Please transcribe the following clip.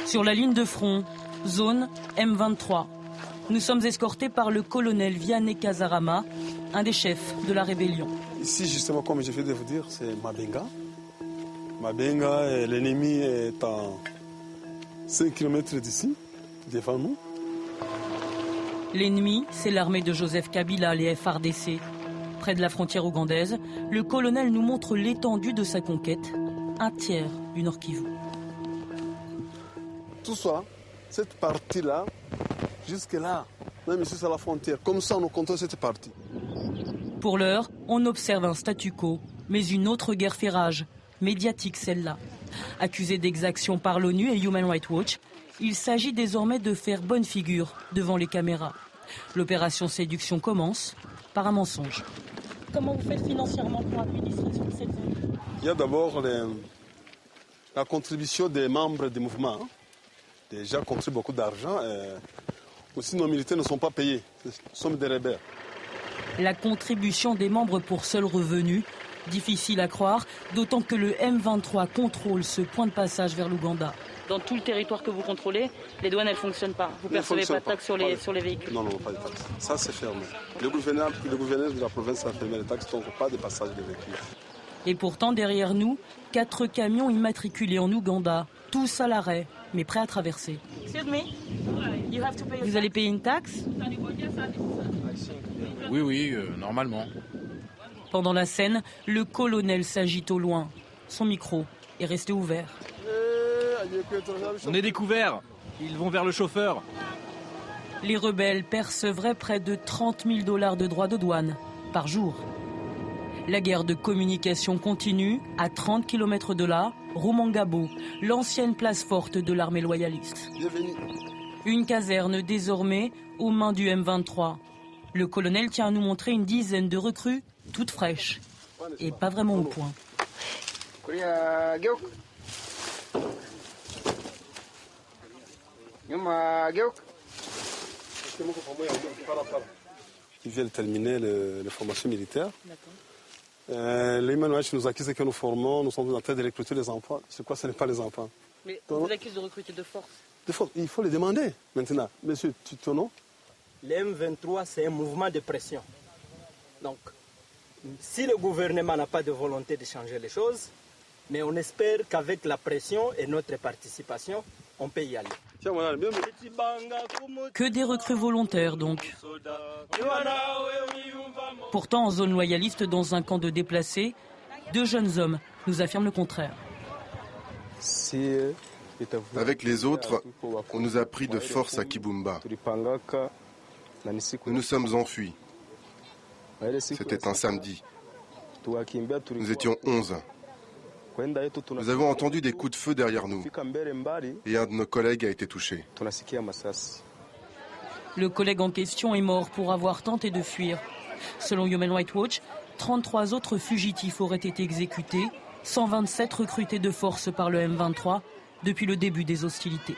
Sur la ligne de front, zone M23. Nous sommes escortés par le colonel Vianney Kazarama, un des chefs de la rébellion. Ici, justement, comme je viens de vous dire, c'est Mabenga. Mabenga, l'ennemi est à 5 km d'ici, devant nous. L'ennemi, c'est l'armée de Joseph Kabila, les FARDC. Près de la frontière ougandaise, le colonel nous montre l'étendue de sa conquête, un tiers du Nord Kivu. Tout ça, cette partie-là, jusque-là, même ici sur la frontière, comme ça, nous comptons cette partie. Pour l'heure, on observe un statu quo, mais une autre guerre fait rage, médiatique celle-là. Accusé d'exaction par l'ONU et Human Rights Watch, il s'agit désormais de faire bonne figure devant les caméras. L'opération séduction commence par un mensonge. Comment vous faites financièrement pour administrer sur cette zone? Il y a d'abord la contribution des membres du mouvement. Les gens contribuent beaucoup d'argent. Aussi, nos militaires ne sont pas payés. Nous sommes des rebelles. La contribution des membres pour seul revenu, difficile à croire, d'autant que le M23 contrôle ce point de passage vers l'Ouganda. Dans tout le territoire que vous contrôlez, les douanes, elles ne fonctionnent pas. Vous ne percevez pas de taxes sur les véhicules? Non, pas de taxes. Ça, c'est fermé. Le gouverneur de la province a fermé les taxes, donc pas de passage de véhicules. Et pourtant, derrière nous, 4 camions immatriculés en Ouganda, tous à l'arrêt, mais prêts à traverser. Vous allez payer une taxe? Oui, normalement. Pendant la scène, le colonel s'agite au loin. Son micro est resté ouvert. On est découverts. Ils vont vers le chauffeur. Les rebelles percevraient près de $30 000 de droits de douane par jour. La guerre de communication continue. À 30 km de là, Rumangabo, l'ancienne place forte de l'armée loyaliste. Bienvenue. Une caserne désormais aux mains du M23. Le colonel tient à nous montrer une dizaine de recrues, toutes fraîches et pas vraiment au point. Ils viennent terminer les formations militaires. Les Human Rights nous accusent que nous formons, nous sommes en train de recruter les enfants. C'est quoi, ce n'est pas les enfants? Mais on vous accuse de recruter de force. De force, il faut les demander maintenant. Monsieur, ton nom? Le M23, c'est un mouvement de pression. Donc, si le gouvernement n'a pas de volonté de changer les choses, mais on espère qu'avec la pression et notre participation, on peut y aller. Que des recrues volontaires donc. Pourtant, en zone loyaliste, dans un camp de déplacés, 2 jeunes hommes nous affirment le contraire. Avec les autres, on nous a pris de force à Kibumba. Nous nous sommes enfuis. C'était un samedi. Nous étions 11. Nous avons entendu des coups de feu derrière nous et un de nos collègues a été touché. Le collègue en question est mort pour avoir tenté de fuir. Selon Human Rights Watch, 33 autres fugitifs auraient été exécutés, 127 recrutés de force par le M23 depuis le début des hostilités.